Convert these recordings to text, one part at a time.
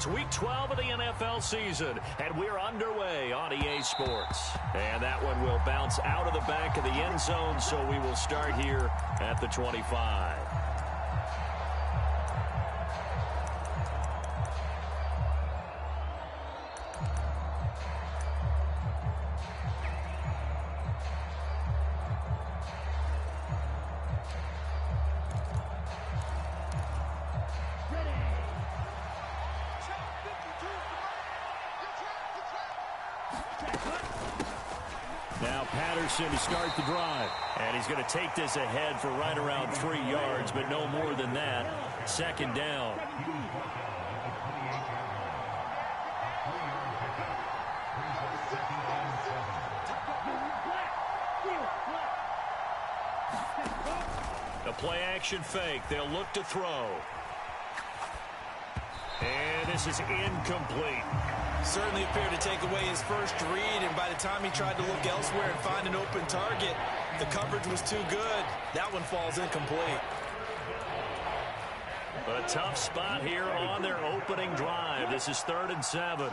It's Week 12 of the NFL season, and we're underway on EA Sports. And that one will bounce out of the back of the end zone, so we will start here at the 25. Now Patterson to start the drive. And he's going to take this ahead for right around 3 yards, but no more than that. Second down. A play action fake. They'll look to throw. And this is incomplete. Certainly appeared to take away his first read, and by the time he tried to look elsewhere and find an open target, the coverage was too good. That one falls incomplete. A tough spot here on their opening drive. This is 3rd and 7.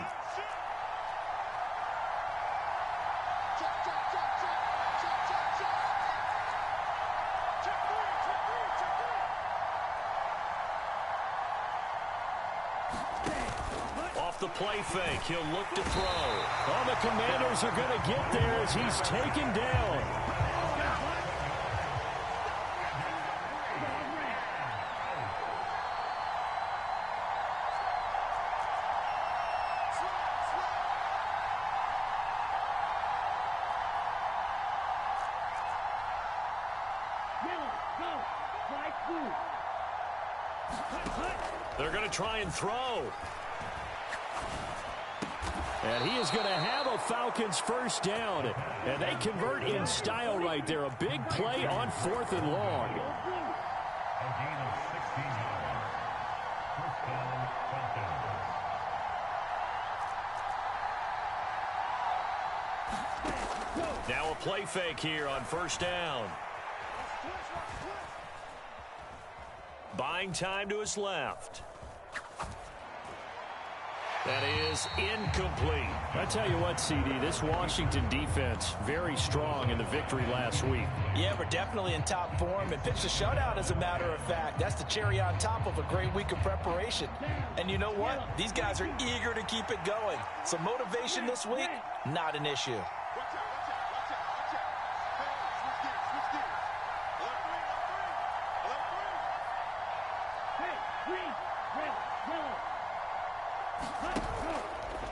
The play fake. He'll look to throw. Oh, the Commanders are going to get there as he's taken down. They're going to try and throw. And he is going to have a Falcons first down. And they convert in style right there. A big play on 4th and long. Now a play fake here on 1st down. Buying time to his left. That is incomplete. I tell you what, CD, this Washington defense, very strong in the victory last week. Yeah, we're definitely in top form and pitched a shutout, as a matter of fact. That's the cherry on top of a great week of preparation. And you know what? These guys are eager to keep it going. So motivation this week, not an issue.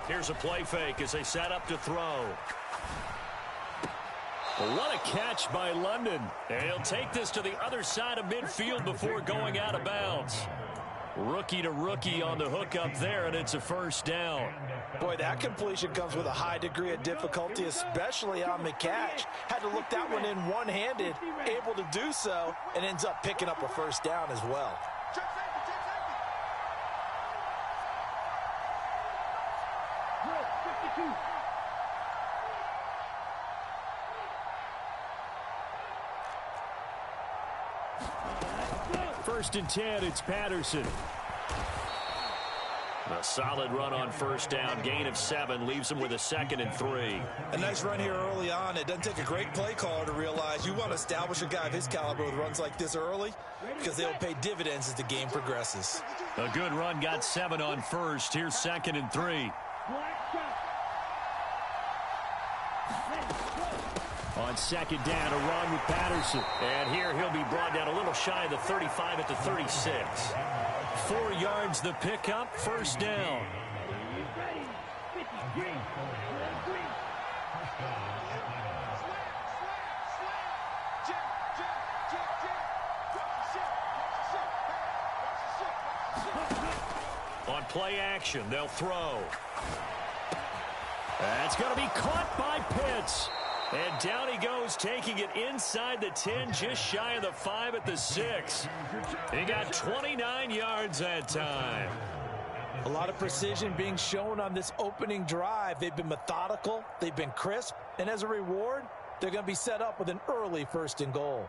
Here's a play fake as they set up to throw. Well, what a catch by London. And he'll take this to the other side of midfield before going out of bounds. Rookie to rookie on the hook up there, and it's a first down. Boy, that completion comes with a high degree of difficulty, especially on the catch. Had to look that one in one-handed, able to do so, and ends up picking up a first down as well. First and 10, it's Patterson. A solid run on 1st down. Gain of 7 leaves him with a 2nd and 3. A nice run here early on. It doesn't take a great play caller to realize you want to establish a guy of his caliber with runs like this early, because they'll pay dividends as the game progresses. A good run, got 7 on 1st. Here's 2nd and 3. On 2nd down, a run with Patterson. And here he'll be brought down a little shy of the 35 at the 36. 4 yards the pickup, first down. On play action, they'll throw. That's going to be caught by Pitts. And down he goes, taking it inside the 10, just shy of the 5 at the 6. He got 29 yards that time. A lot of precision being shown on this opening drive. They've been methodical, they've been crisp, and as a reward, they're going to be set up with an early 1st and goal.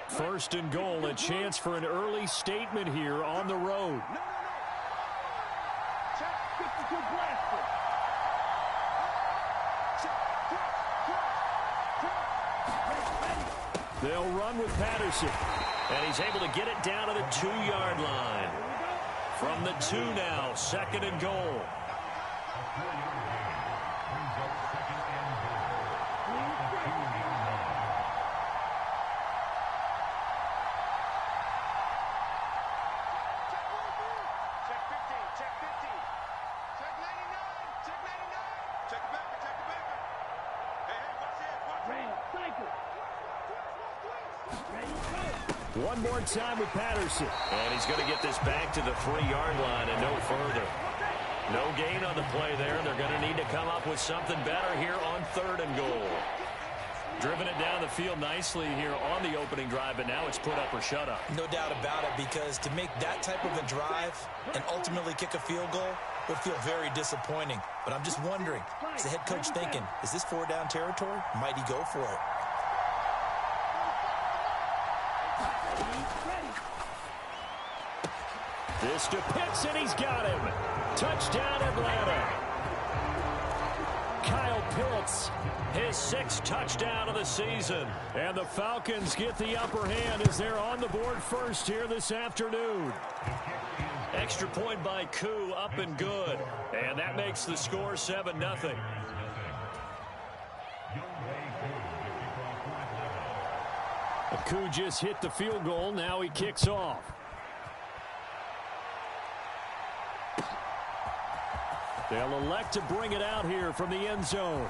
First and goal, a chance for an early statement here on the road. They'll run with Patterson. And he's able to get it down to the 2-yard line. From the 2 now, second and goal. One more time with Patterson. And he's going to get this back to the 3-yard line and no further. No gain on the play there. They're going to need to come up with something better here on third and goal. Driven it down the field nicely here on the opening drive, but now it's put up or shut up. No doubt about it, because to make that type of a drive and ultimately kick a field goal would feel very disappointing. But I'm just wondering, is the head coach thinking, is this 4-down territory? Might he go for it? This to Pitts, and he's got him. Touchdown, Atlanta. Kyle Pitts, his 6th touchdown of the season. And the Falcons get the upper hand as they're on the board first here this afternoon. Extra point by Koo, up and good. And that makes the score 7-0. Koo just hit the field goal. Now he kicks off. They'll elect to bring it out here from the end zone.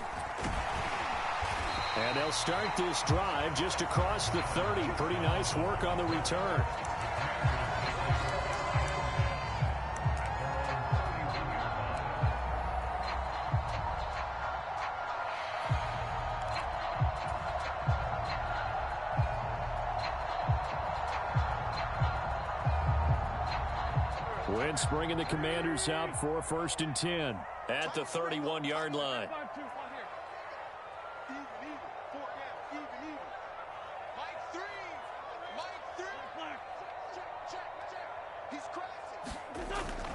And they'll start this drive just across the 30. Pretty nice work on the return. Wentz bringing the Commanders out for 1st and 10. At the 31-yard line.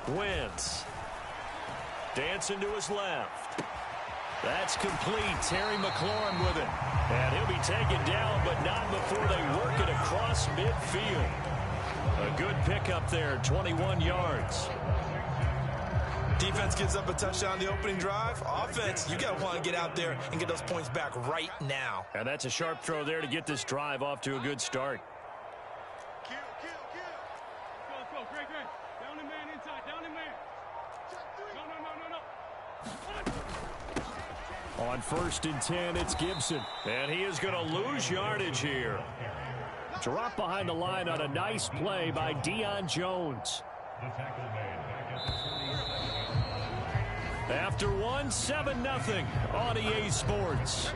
Wentz. Dancing to his left. That's complete. Terry McLaurin with it. And he'll be taken down, but not before they work it across midfield. A good pickup there, 21 yards. Defense gives up a touchdown on the opening drive. Offense, you got to want to get out there and get those points back right now. And that's a sharp throw there to get this drive off to a good start. Let's go. Great. Down the man inside. Down the man. No. On 1st and 10, it's Gibson. And he is going to lose yardage here. Drop behind the line on a nice play by Deion Jones. After 7-0 on EA Sports.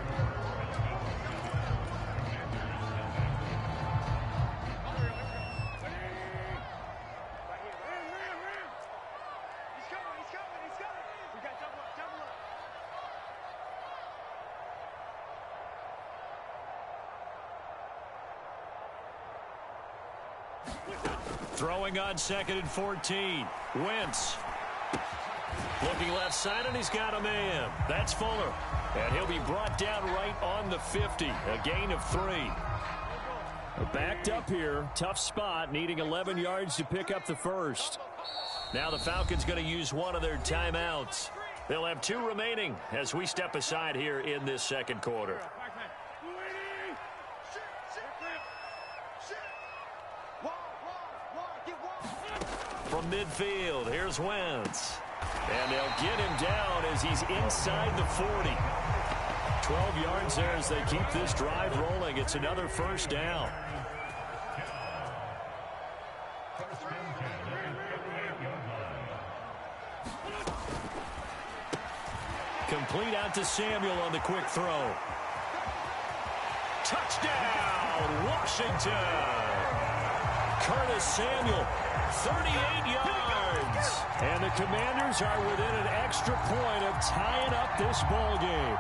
Throwing on 2nd and 14. Wentz. Looking left side, and he's got a man. That's Fuller. And he'll be brought down right on the 50. A gain of 3. Backed up here. Tough spot, needing 11 yards to pick up the first. Now the Falcons going to use one of their timeouts. They'll have 2 remaining as we step aside here in this second quarter. From midfield, here's Wentz. And they'll get him down as he's inside the 40. 12 yards there as they keep this drive rolling. It's another first down. Complete out to Samuel on the quick throw. Touchdown, Washington. Curtis Samuel, 38 yards. And the Commanders are within an extra point of tying up this ball game.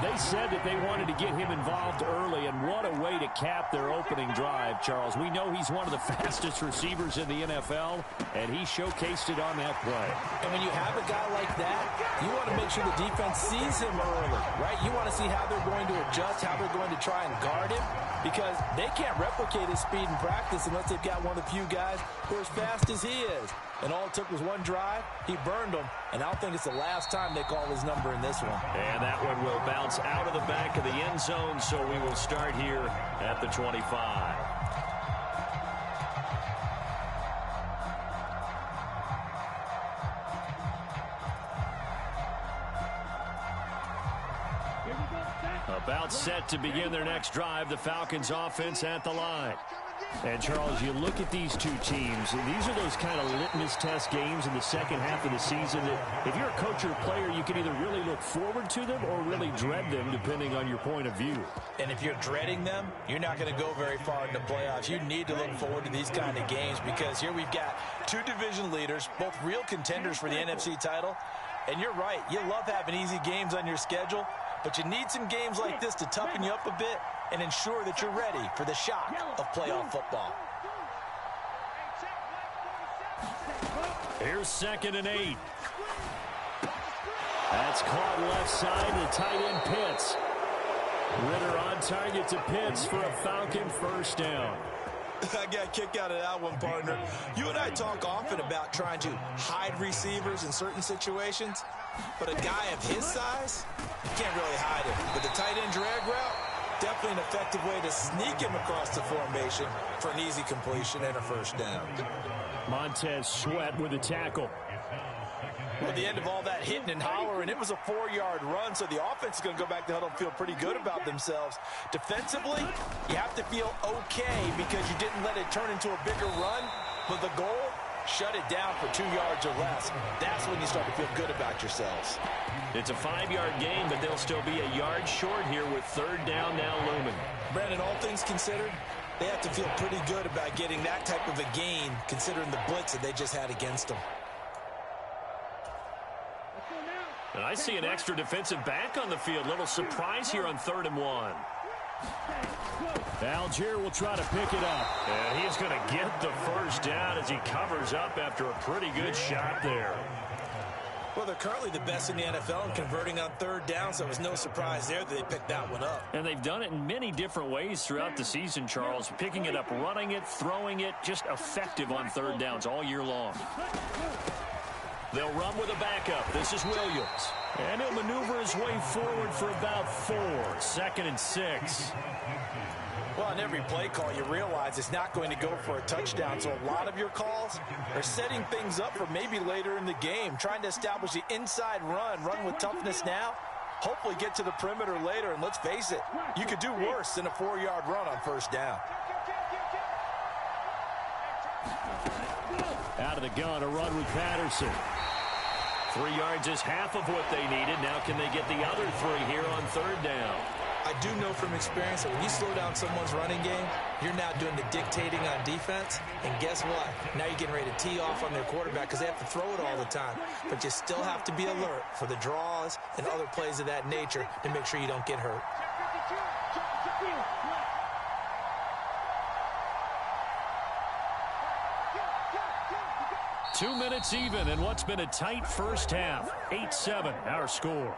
They said that they wanted to get him involved early, and what a way to cap their opening drive, Charles. We know he's one of the fastest receivers in the NFL, and he showcased it on that play. And when you have a guy like that, you want to make sure the defense sees him early, right? You want to see how they're going to adjust, how they're going to try and guard him, because they can't replicate his speed in practice unless they've got one of the few guys who are as fast as he is. And all it took was one drive. He burned them, and I don't think it's the last time they call his number in this one. And that one will bounce out of the back of the end zone, so we will start here at the 25. About set to begin their next drive, the Falcons offense at the line. And, Charles, you look at these two teams, and these are those kind of litmus test games in the second half of the season that if you're a coach or a player, you can either really look forward to them or really dread them, depending on your point of view. And if you're dreading them, you're not going to go very far in the playoffs. You need to look forward to these kind of games because here we've got two division leaders, both real contenders for the NFC title. And you're right, you love having easy games on your schedule, but you need some games like this to toughen you up a bit and ensure that you're ready for the shock of playoff football. Here's 2nd and 8. That's caught left side. The tight end Pitts. Ritter on target to Pitts for a Falcon first down. I got a kick out of that one, partner. You and I talk often about trying to hide receivers in certain situations, but a guy of his size, you can't really hide him. But the tight end drag route, definitely an effective way to sneak him across the formation for an easy completion and a first down. Montez Sweat with a tackle. Well, at the end of all that hitting and hollering, it was a 4-yard run, so the offense is going to go back to the huddle and feel pretty good about themselves. Defensively, you have to feel okay because you didn't let it turn into a bigger run, but the goal, shut it down for 2 yards or less. That's when you start to feel good about yourselves. It's a 5-yard gain, but they'll still be a yard short here with 3rd down now looming. Brandon, all things considered, they have to feel pretty good about getting that type of a gain considering the blitz that they just had against them. And I see an extra defensive back on the field. Little surprise here on 3rd and 1. Algier will try to pick it up. And he's going to get the first down as he covers up after a pretty good shot there. Well, they're currently the best in the NFL in converting on 3rd down, so it was no surprise there that they picked that one up. And they've done it in many different ways throughout the season, Charles. Picking it up, running it, throwing it, just effective on 3rd downs all year long. They'll run with a backup. This is Williams. And he'll maneuver his way forward for about 4. 2nd and 6. Well, on every play call, you realize it's not going to go for a touchdown. So a lot of your calls are setting things up for maybe later in the game, trying to establish the inside run with toughness now, hopefully get to the perimeter later. And let's face it, you could do worse than a 4-yard run on 1st down. Out of the gun, a run with Patterson. 3 yards is half of what they needed. Now can they get the other 3 here on 3rd down? I do know from experience that when you slow down someone's running game, you're now doing the dictating on defense. And guess what? Now you're getting ready to tee off on their quarterback because they have to throw it all the time. But you still have to be alert for the draws and other plays of that nature to make sure you don't get hurt. Two minutes even in what's been a tight first half. 8-7, our score.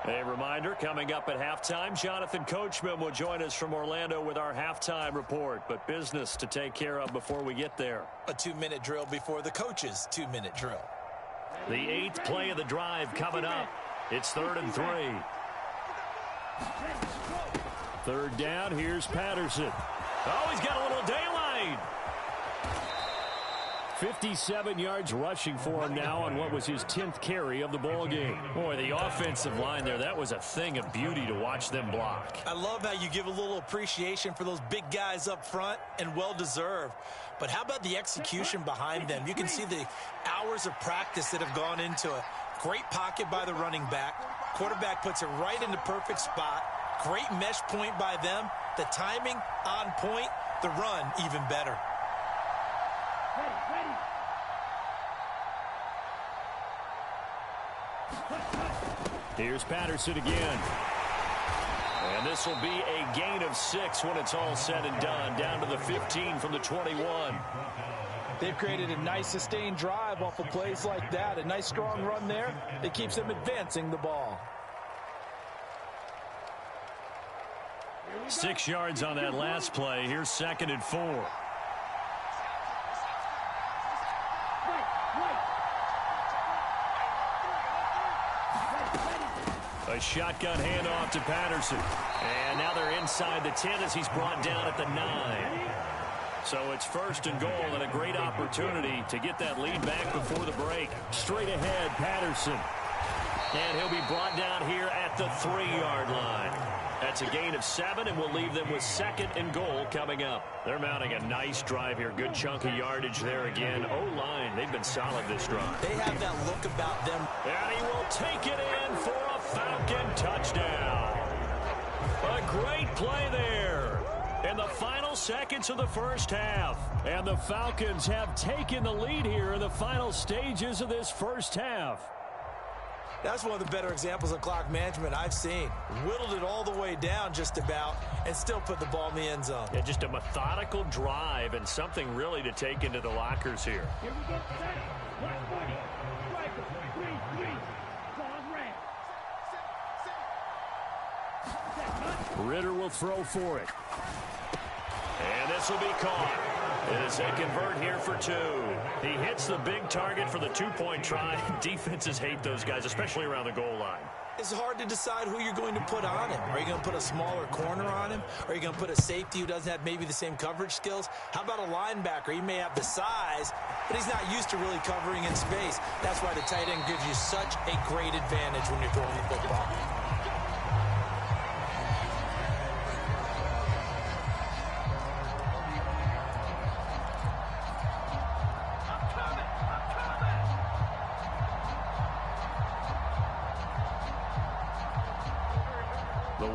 A reminder, coming up at halftime, Jonathan Coachman will join us from Orlando with our halftime report. But business to take care of before we get there. A 2-minute drill before the coach's 2-minute drill. The 8th play of the drive coming up. It's 3rd and 3. 3rd down, here's Patterson. Oh, he's got a little daylight. 57 yards rushing for him now on what was his 10th carry of the ball game. Boy, the offensive line there, that was a thing of beauty to watch them block. I love how you give a little appreciation for those big guys up front, and well-deserved. But how about the execution behind them? You can see the hours of practice that have gone into it. Great pocket by the running back. Quarterback puts it right in the perfect spot. Great mesh point by them. The timing on point. The run even better. Here's Patterson again. And this will be a gain of 6 when it's all said and done. Down to the 15 from the 21. They've created a nice sustained drive off of plays like that. A nice strong run there that keeps them advancing the ball. 6 yards on that last play. Here's 2nd and 4. A shotgun handoff to Patterson. And now they're inside the 10 as he's brought down at the 9. So it's 1st and goal and a great opportunity to get that lead back before the break. Straight ahead, Patterson. And he'll be brought down here at the 3-yard line. That's a gain of 7, and we'll leave them with 2nd and goal coming up. They're mounting a nice drive here. Good chunk of yardage there again. O-line, they've been solid this drive. They have that look about them. And he will take it in for a Falcon touchdown. A great play there in the final seconds of the first half. And the Falcons have taken the lead here in the final stages of this first half. That's one of the better examples of clock management I've seen. Whittled it all the way down just about and still put the ball in the end zone. Yeah, just a methodical drive and something really to take into the lockers here. Here we go. Black 40. Striker. 3-3. Ball red. Ritter will throw for it. And this will be caught as they convert here for 2. He hits the big target for the 2-point try. Defenses hate those guys, especially around the goal line. It's hard to decide who you're going to put on him. Are you going to put a smaller corner on him? Or are you going to put a safety who doesn't have maybe the same coverage skills? How about a linebacker? He may have the size, but he's not used to really covering in space. That's why the tight end gives you such a great advantage when you're throwing the football.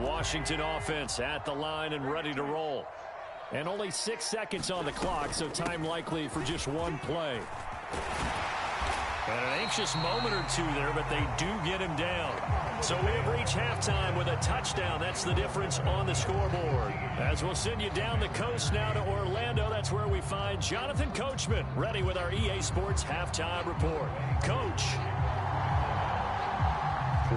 Washington offense at the line and ready to roll. And only 6 seconds on the clock, so time likely for just one play. And an anxious moment or two there, but they do get him down. So we have reached halftime with a touchdown. That's the difference on the scoreboard. As we'll send you down the coast now to Orlando, that's where we find Jonathan Coachman, ready with our EA Sports halftime report. Coach.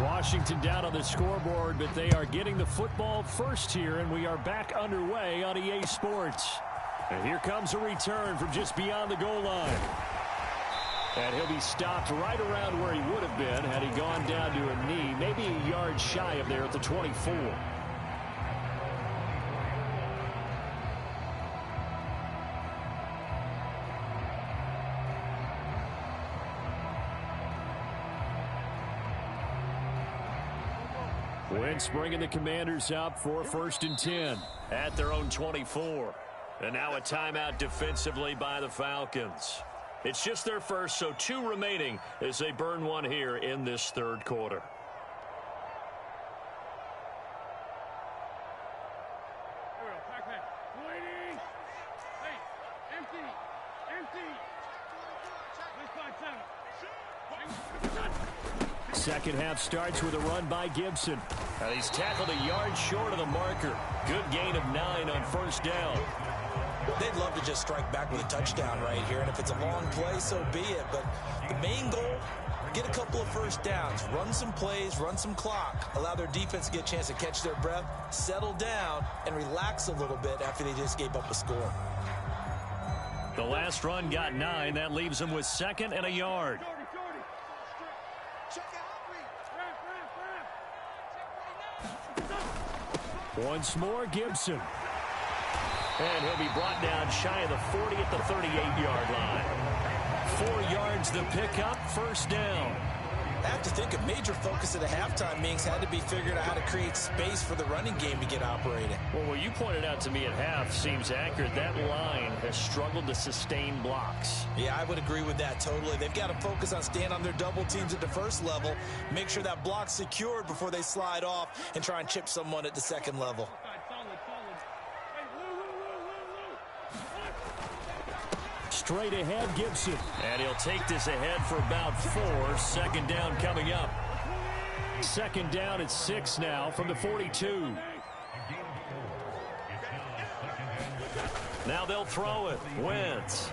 Washington down on the scoreboard, but they are getting the football first here, and we are back underway on EA Sports. And here comes a return from just beyond the goal line. And he'll be stopped right around where he would have been had he gone down to a knee, maybe a yard shy of there at the 24. Wentz bringing the Commanders up for 1st and 10 at their own 24. And now a timeout defensively by the Falcons. It's just their first, so 2 remaining as they burn one here in this 3rd quarter. Here we go. Back. Waiting. Hey, empty. Let's 5-7. Second half starts with a run by Gibson. And he's tackled a yard short of the marker. Good gain of 9 on 1st down. They'd love to just strike back with a touchdown right here, and if it's a long play, so be it. But the main goal, get a couple of 1st downs, run some plays, run some clock, allow their defense to get a chance to catch their breath, settle down, and relax a little bit after they just gave up a score. The last run got 9. That leaves them with 2nd and a yard. Once more, Gibson. And he'll be brought down shy of the 40 at the 38-yard line. 4 yards the pickup, 1st down. I have to think a major focus of the halftime meetings had to be figuring out how to create space for the running game to get operating. Well, what you pointed out to me at half seems accurate. That line has struggled to sustain blocks. Yeah, I would agree with that totally. They've got to focus on staying on their double teams at the 1st level, make sure that block's secured before they slide off and try and chip someone at the 2nd level. Straight ahead, Gibson. And he'll take this ahead for about 4. 2nd down coming up. Second down at 6 now from the 42. Now they'll throw it. Wentz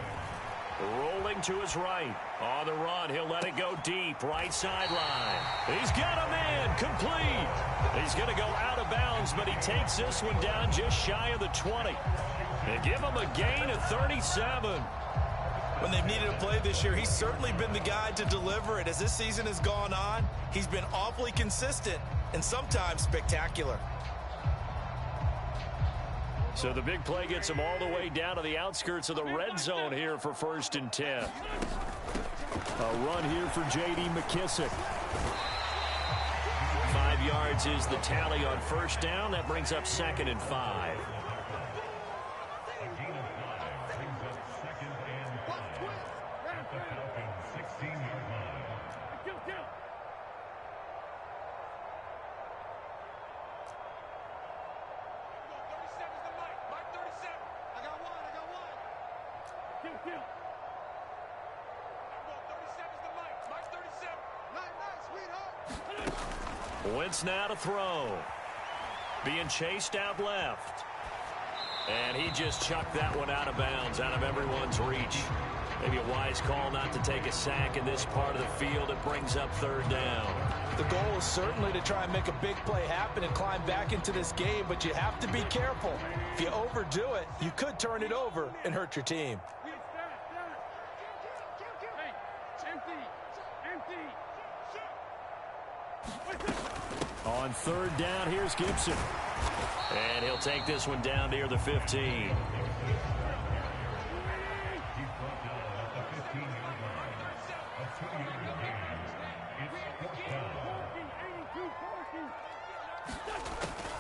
rolling to his right. On the run, he'll let it go deep. Right sideline. He's got a man. Complete. He's going to go out of bounds, but he takes this one down just shy of the 20. And give him a gain of 37. When they've needed a play this year, he's certainly been the guy to deliver it. As this season has gone on, he's been awfully consistent and sometimes spectacular. So the big play gets him all the way down to the outskirts of the red zone here for 1st and 10. A run here for J.D. McKissick. 5 yards is the tally on 1st down. That brings up 2nd and 5. Wentz now to throw. Being chased out left. And he just chucked that one out of bounds, out of everyone's reach. Maybe a wise call not to take a sack in this part of the field. It brings up 3rd down. The goal is certainly to try and make a big play happen and climb back into this game, but you have to be careful. If you overdo it, you could turn it over and hurt your team. On 3rd down, here's Gibson. And he'll take this one down near the 15.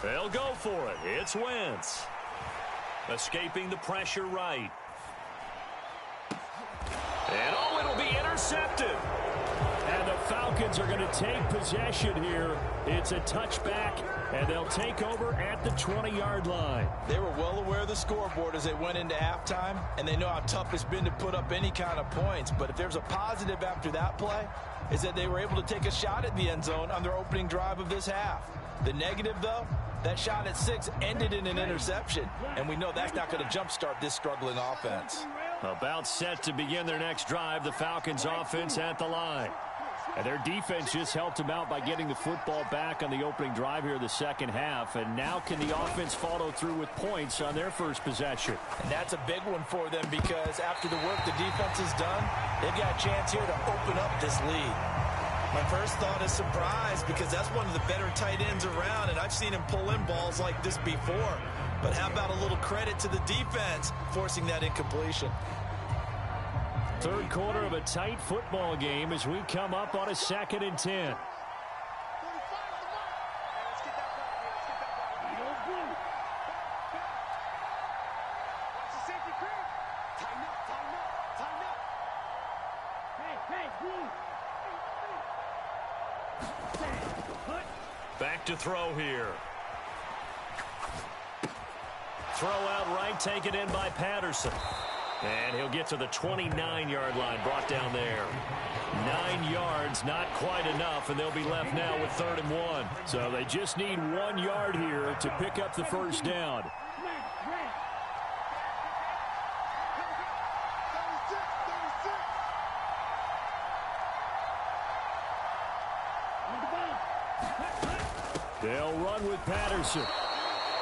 They'll go for it. It's Wentz. Escaping the pressure right. And oh, it'll be intercepted. And the Falcons are going to take possession here. It's a touchback, and they'll take over at the 20-yard line. They were well aware of the scoreboard as they went into halftime, and they know how tough it's been to put up any kind of points. But if there's a positive after that play, is that they were able to take a shot at the end zone on their opening drive of this half. The negative, though, that shot at 6 ended in an interception, and we know that's not going to jumpstart this struggling offense. About set to begin their next drive, the Falcons offense at the line. And their defense just helped them out by getting the football back on the opening drive here in the second half. And now can the offense follow through with points on their first possession? And that's a big one for them because after the work the defense has done, they've got a chance here to open up this lead. My first thought is surprise because that's one of the better tight ends around, and I've seen him pull in balls like this before. But how about a little credit to the defense forcing that incompletion? Third quarter of a tight football game as we come up on a 2nd and 10. Back to throw here. Throw out right, taken in by Patterson. And he'll get to the 29-yard line, brought down there. 9 yards, not quite enough, and they'll be left now with 3rd and 1. So they just need 1 yard here to pick up the first down. They'll run with Patterson.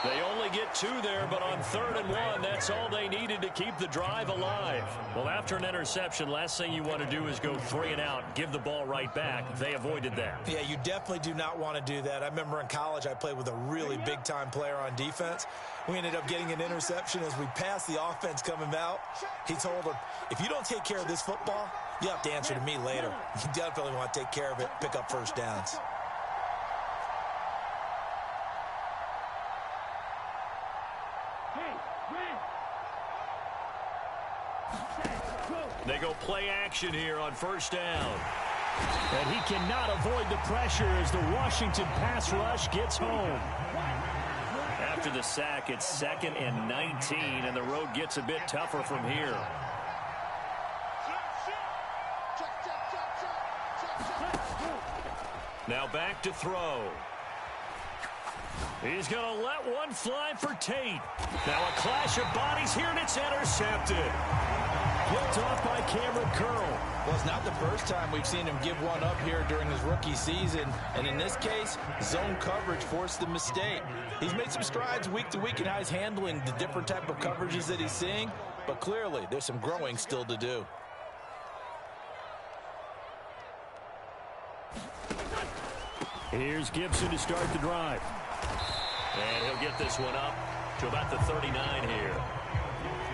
They only get 2 there, but on 3rd and 1, that's all they needed to keep the drive alive. Well, after an interception, last thing you want to do is go 3 and out, give the ball right back. They avoided that. Yeah, you definitely do not want to do that. I remember in college I played with a really big-time player on defense. We ended up getting an interception as we passed the offense coming out. He told him, if you don't take care of this football, you have to answer to me later. You definitely want to take care of it, pick up first downs. They go play action here on 1st down. And he cannot avoid the pressure as the Washington pass rush gets home. After the sack, it's 2nd and 19, and the road gets a bit tougher from here. Now back to throw. He's going to let one fly for Tate. Now a clash of bodies here, and it's intercepted. Picked off by Cameron Curl. Well, it's not the first time we've seen him give one up here during his rookie season. And in this case, zone coverage forced the mistake. He's made some strides week to week in how he's handling the different type of coverages that he's seeing. But clearly, there's some growing still to do. Here's Gibson to start the drive. And he'll get this one up to about the 39 here.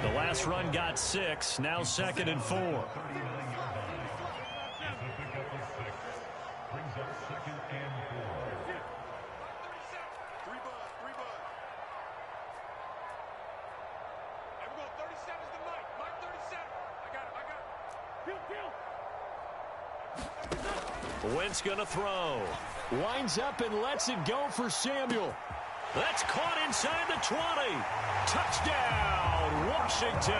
The last run got 6, now 2nd and 4. Wentz gonna throw. Winds up and lets it go for Samuel. That's caught inside the 20. Touchdown, Washington.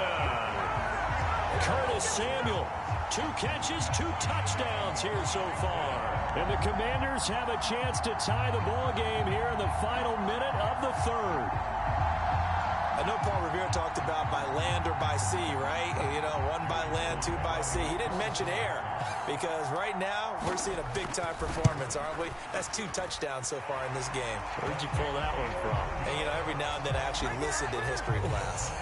Curtis Samuel, 2 catches, 2 touchdowns here so far. And the Commanders have a chance to tie the ball game here in the final minute of the 3rd. I know Paul Revere talked about by land or by sea, right? You know, 1 by land, 2 by sea. He didn't mention air because right now we're seeing a big-time performance, aren't we? That's 2 touchdowns so far in this game. Where'd you pull that one from? And, you know, every now and then I actually listened in history class.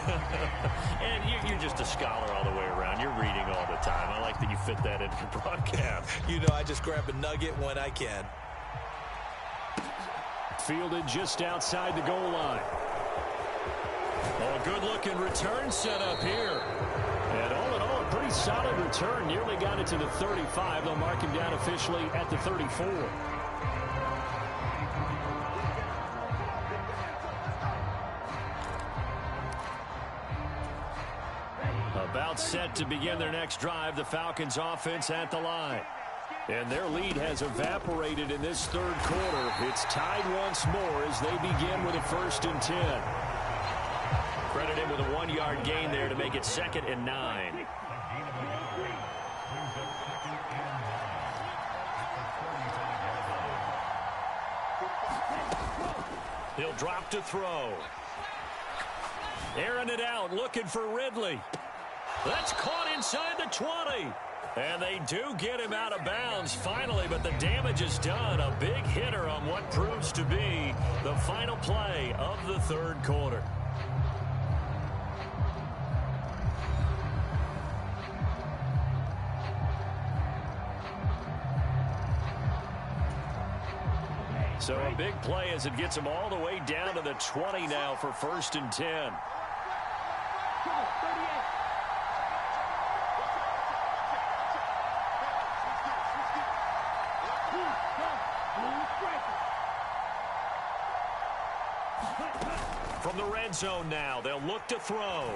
And you're just a scholar all the way around. You're reading all the time. I like that you fit that into your broadcast. You know, I just grab a nugget when I can. Fielded just outside the goal line. Oh, good-looking return set up here. And all in all, a pretty solid return. Nearly got it to the 35. They'll mark him down officially at the 34. About set to begin their next drive, the Falcons offense at the line. And their lead has evaporated in this 3rd quarter. It's tied once more as they begin with a 1st and 10. Credit him with a 1-yard gain there to make it 2nd and 9. He'll drop to throw. Airing it out, looking for Ridley. That's caught inside the 20. And they do get him out of bounds finally, but the damage is done. A big hitter on what proves to be the final play of the 3rd quarter. So a big play as it gets him all the way down to the 20 now for 1st and 10. From the red zone now, they'll look to throw.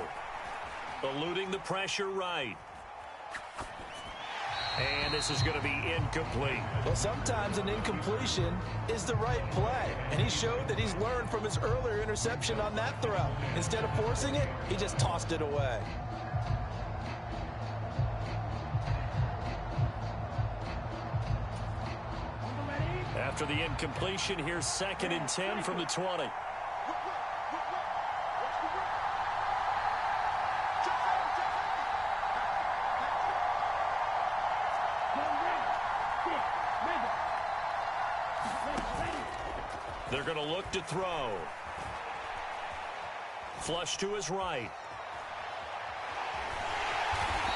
Eluding the pressure right. And this is going to be incomplete. Well, sometimes an incompletion is the right play. And he showed that he's learned from his earlier interception on that throw. Instead of forcing it, he just tossed it away. After the incompletion, here's 2nd and 10 from the 20. They're going to look to throw. Flush to his right.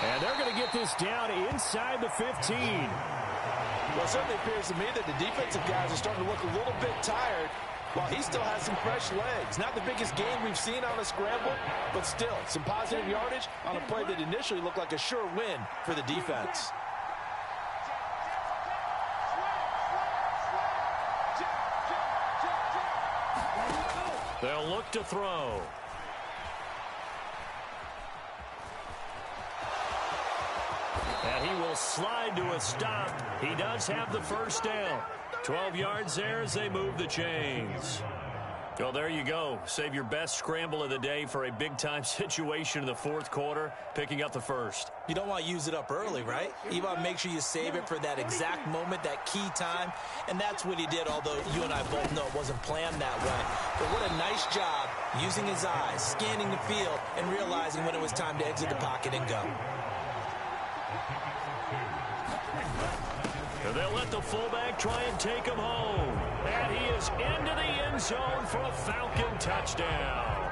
And they're going to get this down inside the 15. Well, it certainly appears to me that the defensive guys are starting to look a little bit tired while he still has some fresh legs. Not the biggest game we've seen on a scramble, but still some positive yardage on a play that initially looked like a sure win for the defense. They'll look to throw. And he will slide to a stop. He does have the 1st down. 12 yards there as they move the chains. Well, there you go. Save your best scramble of the day for a big-time situation in the fourth quarter, picking up the first. You don't want to use it up early, right? You want to make sure you save it for that exact moment, that key time, and that's what he did, although you and I both know it wasn't planned that way. But what a nice job using his eyes, scanning the field, and realizing when it was time to exit the pocket and go. They'll let the fullback try and take him home. And he is into the end zone for a Falcon touchdown.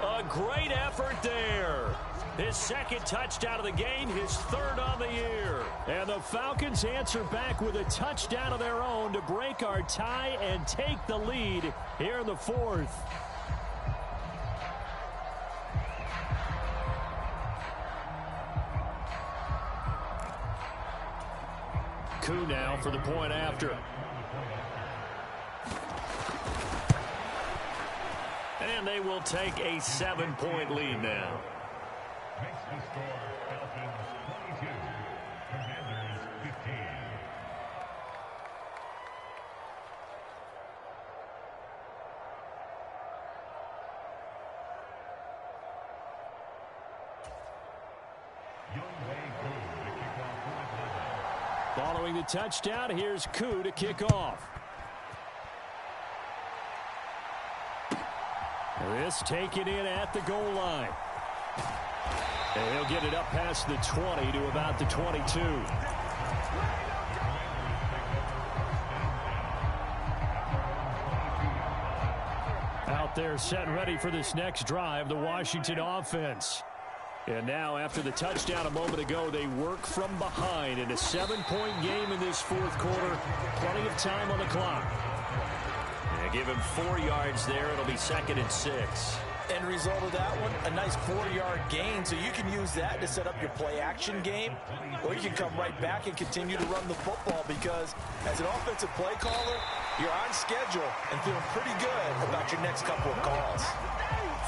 A great effort there. His second touchdown of the game, his third on the year. And the Falcons answer back with a touchdown of their own to break our tie and take the lead here in the fourth. Coup now for the point after. And they will take a 7-point lead now. Makes the score Falcons 22, Commanders 15. Following the touchdown, here's Koo to kick off. This taken in at the goal line. And he'll get it up past the 20 to about the 22. Out there set and ready for this next drive, the Washington offense. And now, after the touchdown a moment ago, they work from behind in a 7-point game in this fourth quarter. Plenty of time on the clock. And give him 4 yards there. It'll be 2nd and 6. End result of that one, a nice 4-yard gain. So you can use that to set up your play-action game, or you can come right back and continue to run the football because as an offensive play caller, you're on schedule and feeling pretty good about your next couple of calls.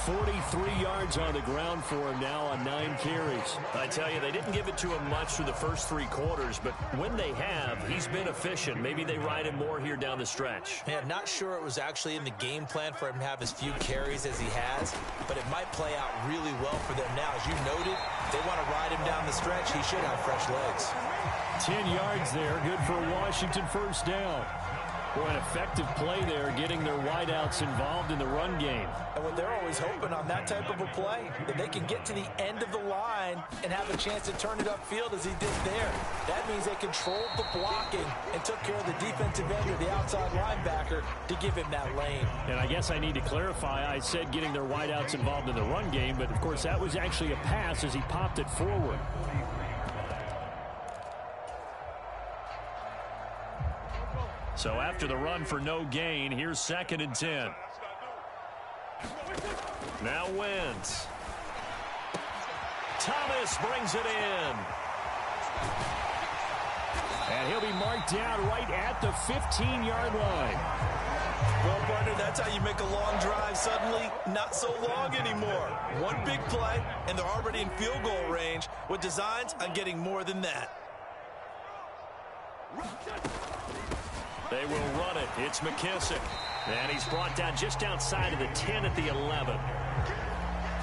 43 yards on the ground for him now on 9 carries. I tell you, they didn't give it to him much through the first 3 quarters, but when they have, he's been efficient. Maybe they ride him more here down the stretch. Yeah, not sure it was actually in the game plan for him to have as few carries as he has, but it might play out really well for them now. As you noted, if they want to ride him down the stretch, he should have fresh legs. 10 yards there, good for a Washington first down. Boy, an effective play there, getting their wideouts involved in the run game. And what they're always hoping on that type of a play, that they can get to the end of the line and have a chance to turn it upfield as he did there. That means they controlled the blocking and took care of the defensive end or the outside linebacker to give him that lane. And I guess I need to clarify, I said getting their wideouts involved in the run game, but of course that was actually a pass as he popped it forward. So after the run for no gain, here's 2nd and 10. Now Wentz. Thomas brings it in. And he'll be marked down right at the 15-yard line. Well, partner, that's how you make a long drive suddenly not so long anymore. One big play, and they're already in field goal range with designs on getting more than that. They will run it. It's McKissick. And he's brought down just outside of the 10 at the 11.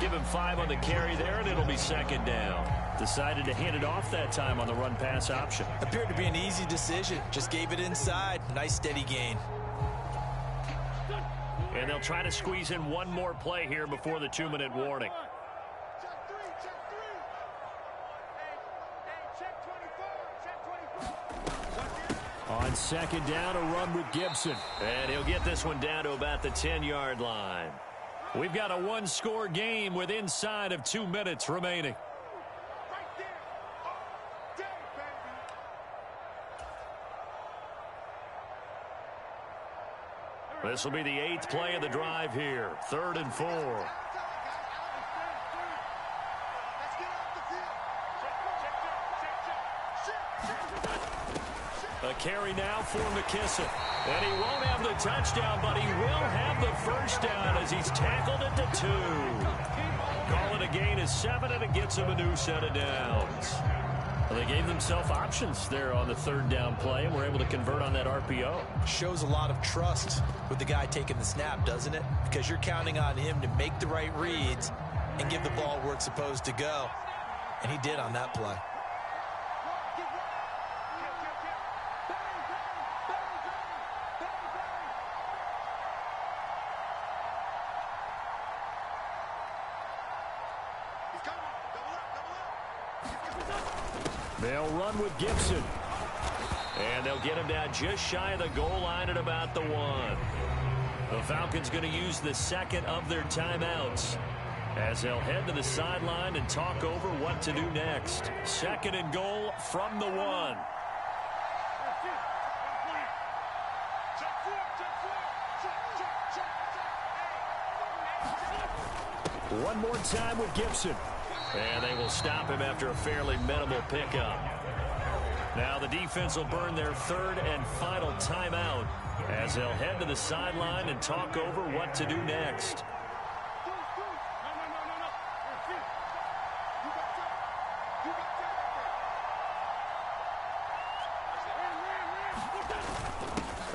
Give him 5 on the carry there, and it'll be 2nd down. Decided to hand it off that time on the run-pass option. Appeared to be an easy decision. Just gave it inside. Nice steady gain. And they'll try to squeeze in one more play here before the 2-minute warning. On 2nd down, a run with Gibson. And he'll get this one down to about the 10-yard line. We've got a 1-score game with inside of 2 minutes remaining. This will be the 8th play of the drive here. 3rd and 4. A carry now for McKissick. And he won't have the touchdown, but he will have the first down as he's tackled at the 2. Call it a gain of 7, and it gets him a new set of downs. Well, they gave themselves options there on the third down play and were able to convert on that RPO. Shows a lot of trust with the guy taking the snap, doesn't it? Because you're counting on him to make the right reads and give the ball where it's supposed to go. And he did on that play. They'll run with Gibson. And they'll get him down just shy of the goal line at about the 1. The Falcons going to use the second of their timeouts as they'll head to the sideline and talk over what to do next. Second and goal from the 1. One more time with Gibson. And they will stop him after a fairly minimal pickup. Now the defense will burn their third and final timeout as they'll head to the sideline and talk over what to do next.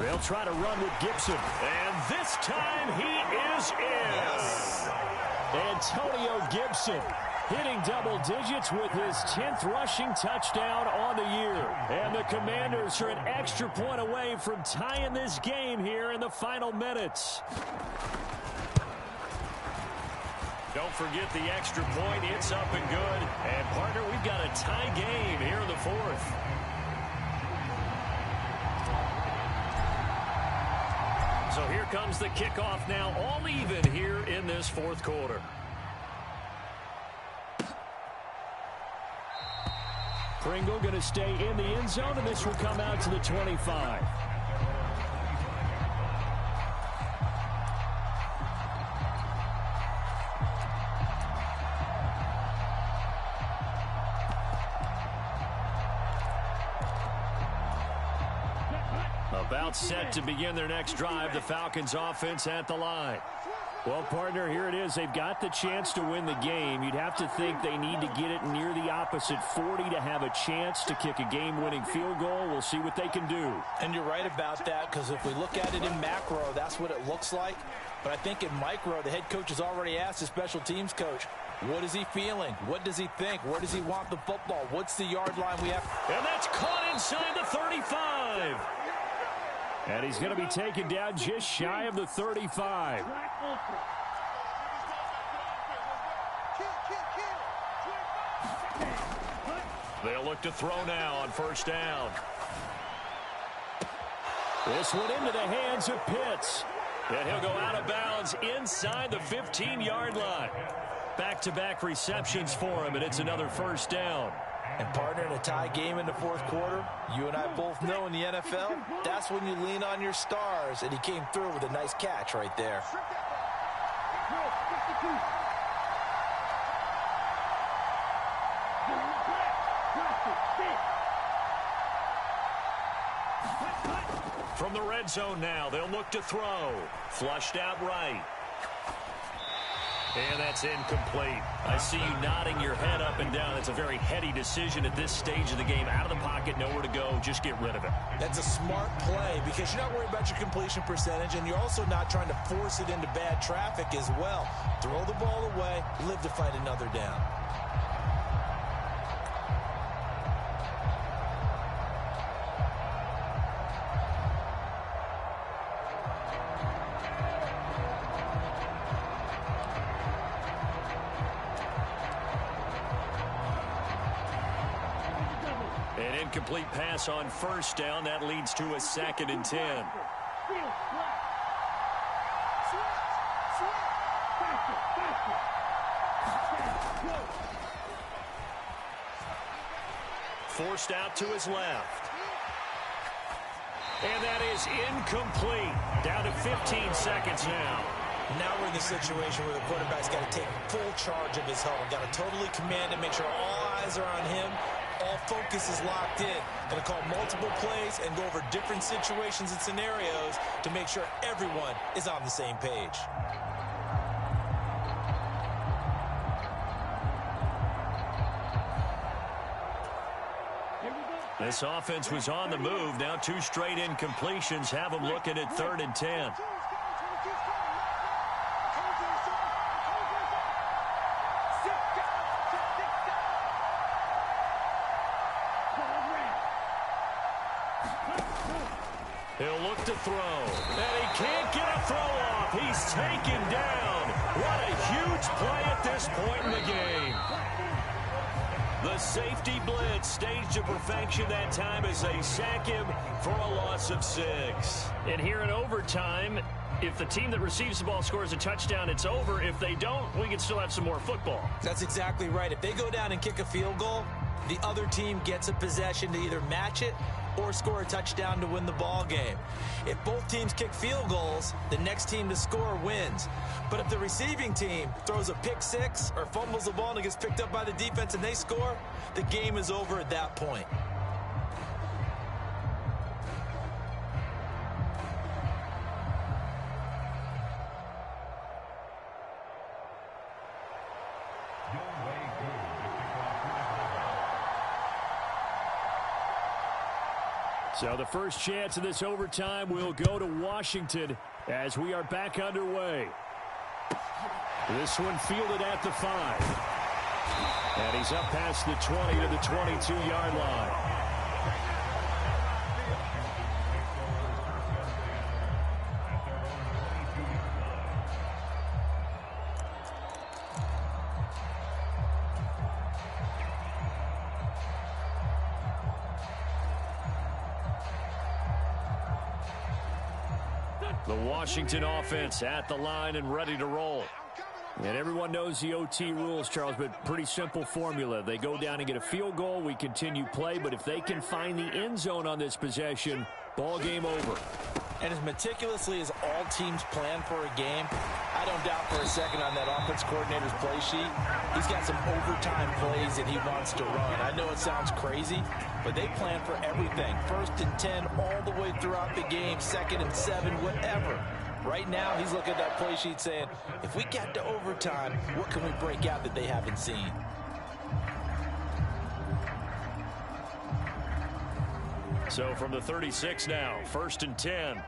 They'll try to run with Gibson. And this time he is in. Antonio Gibson hitting double digits with his 10th rushing touchdown on the year. And the Commanders are an extra point away from tying this game here in the final minutes. Don't forget the extra point. It's up and good. And, partner, we've got a tie game here in the fourth. So here comes the kickoff now, all even here in this fourth quarter. Pringle going to stay in the end zone, and this will come out to the 25. About set to begin their next drive, the Falcons offense at the line. Well, partner, here it is. They've got the chance to win the game. You'd have to think they need to get it near the opposite 40 to have a chance to kick a game-winning field goal. We'll see what they can do. And you're right about that, because if we look at it in macro, that's what it looks like. But I think in micro, the head coach has already asked the special teams coach, what is he feeling? What does he think? Where does he want the football? What's the yard line we have? And that's caught inside the 35. And he's going to be taken down just shy of the 35. They'll look to throw now on first down. This one into the hands of Pitts. And he'll go out of bounds inside the 15-yard line. Back-to-back receptions for him, and it's another first down. And, partner, in a tie game in the fourth quarter, you and I both know in the NFL, that's when you lean on your stars, and he came through with a nice catch right there. From the red zone now, they'll look to throw. Flushed out right. And that's incomplete. I see you nodding your head up and down. It's a very heady decision at this stage of the game. Out of the pocket, nowhere to go. Just get rid of it. That's a smart play because you're not worried about your completion percentage, and you're also not trying to force it into bad traffic as well. Throw the ball away, live to fight another down. Incomplete pass on first down. That leads to a 2nd and 10. Forced out to his left. And that is incomplete. Down to 15 seconds now. Now we're in the situation where the quarterback's got to take full charge of his huddle. Got to totally command it, make sure all eyes are on him. All focus is locked in. Going to call multiple plays and go over different situations and scenarios to make sure everyone is on the same page. This offense was on the move. Now 2 straight incompletions have them looking at 3rd and 10. He'll look to throw, and he can't get a throw off. He's taken down. What a huge play at this point in the game. The safety blitz staged to perfection that time as they sack him for a loss of 6. And here in overtime, if the team that receives the ball scores a touchdown, it's over. If they don't, we can still have some more football. That's exactly right. If they go down and kick a field goal, the other team gets a possession to either match it or score a touchdown to win the ball game. If both teams kick field goals, the next team to score wins. But if the receiving team throws a pick 6 or fumbles the ball and it gets picked up by the defense and they score, the game is over at that point. So the first chance of this overtime will go to Washington as we are back underway. This one fielded at the 5. And he's up past the 20 to the 22-yard line. The Washington offense at the line and ready to roll. And everyone knows the OT rules, Charles, but pretty simple formula. They go down and get a field goal, we continue play, but if they can find the end zone on this possession, ball game over. And as meticulously as all teams plan for a game, I don't doubt for a second on that offense coordinator's play sheet, he's got some overtime plays that he wants to run. I know it sounds crazy, but they plan for everything. 1st and 10 all the way throughout the game, 2nd and 7, whatever. Right now, he's looking at that play sheet saying, if we get to overtime, what can we break out that they haven't seen? So from the 36 now, 1st and 10.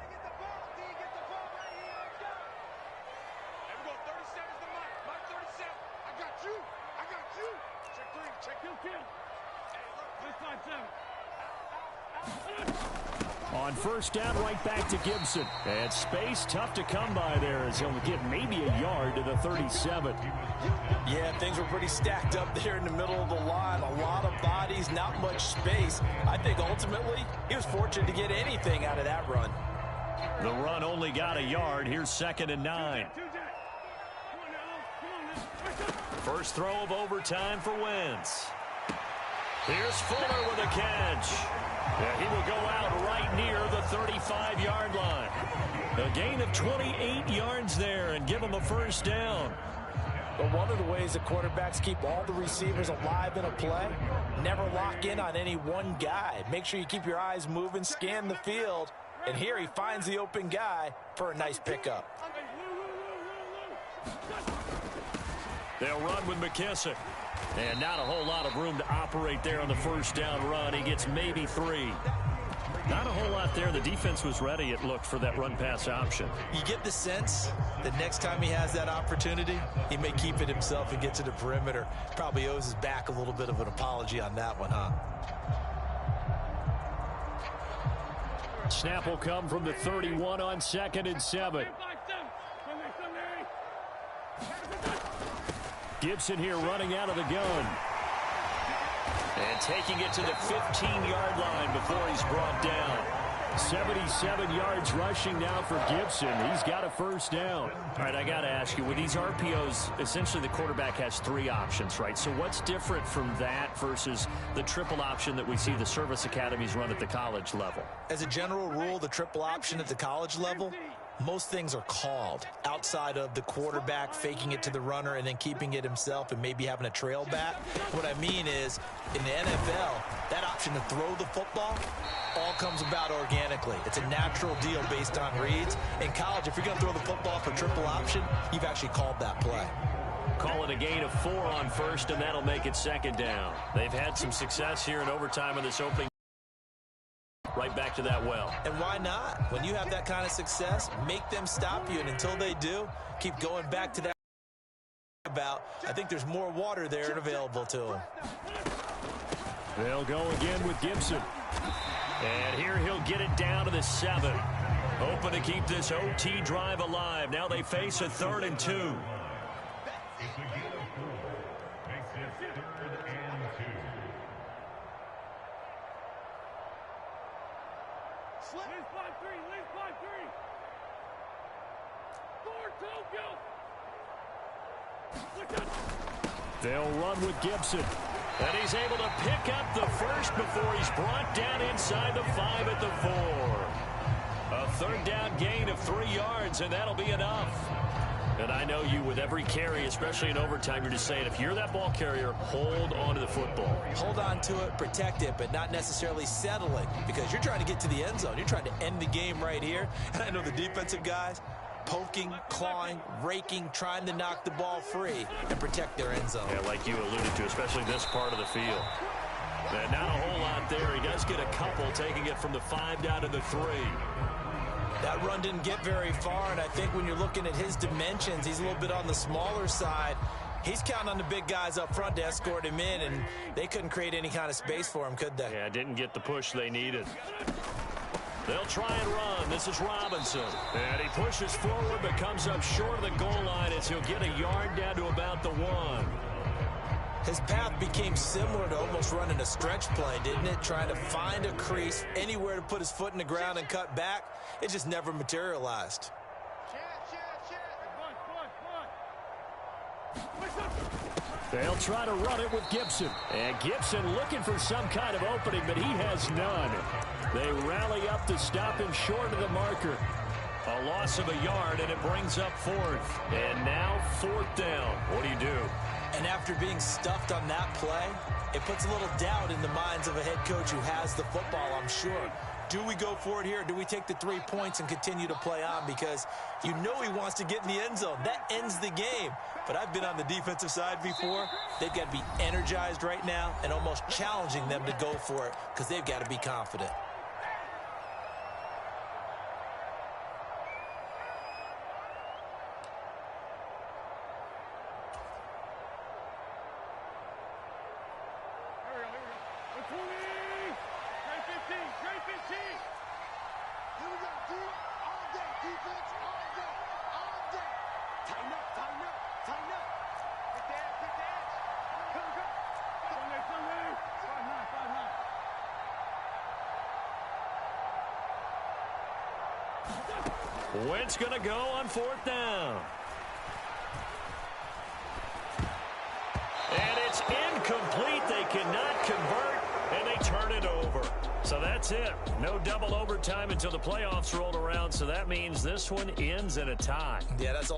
On 1st down, right back to Gibson. And space tough to come by there as he'll get maybe a yard to the 37. Yeah, things were pretty stacked up there in the middle of the line. A lot of bodies, not much space. I think ultimately he was fortunate to get anything out of that run. The run only got a yard. Here's 2nd and 9. First throw of overtime for Wentz. Here's Fuller with a catch. And he will go out right near the 35-yard line. A gain of 28 yards there and give him a 1st down. But one of the ways the quarterbacks keep all the receivers alive in a play, never lock in on any one guy. Make sure you keep your eyes moving, scan the field. And here he finds the open guy for a nice pickup. They'll run with McKissick. And not a whole lot of room to operate there on the 1st down run. He gets maybe 3. Not a whole lot there. The defense was ready, it looked, for that run-pass option. You get the sense that next time he has that opportunity, he may keep it himself and get to the perimeter. Probably owes his back a little bit of an apology on that one, huh? Snap will come from the 31 on 2nd and 7. Gibson here running out of the gun. And taking it to the 15-yard line before he's brought down. 77 yards rushing now for Gibson. He's got a 1st down. All right, I got to ask you, with these RPOs, essentially the quarterback has 3 options, right? So what's different from that versus the triple option that we see the service academies run at the college level? As a general rule, the triple option at the college level, most things are called outside of the quarterback faking it to the runner and then keeping it himself and maybe having a trail back. What I mean is, in the NFL, that option to throw the football all comes about organically. It's a natural deal based on reads. In college, if you're going to throw the football for triple option, you've actually called that play. Call it a gain of 4 on 1st, and that'll make it 2nd down. They've had some success here in overtime in this opening to that well. And why not? When you have that kind of success, make them stop you. And until they do, keep going back to that about. I think there's more water there and available to them. They'll go again with Gibson. And here he'll get it down to the 7. Hoping to keep this OT drive alive. Now they face a 3rd and 2. It's a gain of 4. Makes it 3rd and 2. Lead 5-3, lead 5-3. Tokyo. They'll run with Gibson. And he's able to pick up the first before he's brought down inside the 5 at the 4. A 3rd down gain of 3 yards, and that'll be enough. And I know you, with every carry, especially in overtime, you're just saying, if you're that ball carrier, hold on to the football. Hold on to it, protect it, but not necessarily settle it, because you're trying to get to the end zone. You're trying to end the game right here. And I know the defensive guys, poking, clawing, raking, trying to knock the ball free and protect their end zone. Yeah, like you alluded to, especially this part of the field. And not a whole lot there. He does get a couple, taking it from the 5 down to the 3. That run didn't get very far, and I think when you're looking at his dimensions, he's a little bit on the smaller side. He's counting on the big guys up front to escort him in, and they couldn't create any kind of space for him, could they? Yeah, didn't get the push they needed. They'll try and run. This is Robinson. And he pushes forward but comes up short of the goal line as he'll get a yard down to about the 1. His path became similar to almost running a stretch play, didn't it? Trying to find a crease, anywhere to put his foot in the ground and cut back. It just never materialized. They'll try to run it with Gibson. And Gibson looking for some kind of opening, but he has none. They rally up to stop him short of the marker. A loss of a yard, and it brings up 4th. And now 4th down. What do you do? And after being stuffed on that play, it puts a little doubt in the minds of a head coach who has the football, I'm sure. Do we go for it here? Do we take the 3 points and continue to play on? Because you know he wants to get in the end zone. That ends the game. But I've been on the defensive side before. They've got to be energized right now and almost challenging them to go for it because they've got to be confident. Wentz going to go on 4th down. And it's incomplete. They cannot convert, and they turn it over. So that's it. No double overtime until the playoffs rolled around, so that means this one ends in a tie. Yeah, that's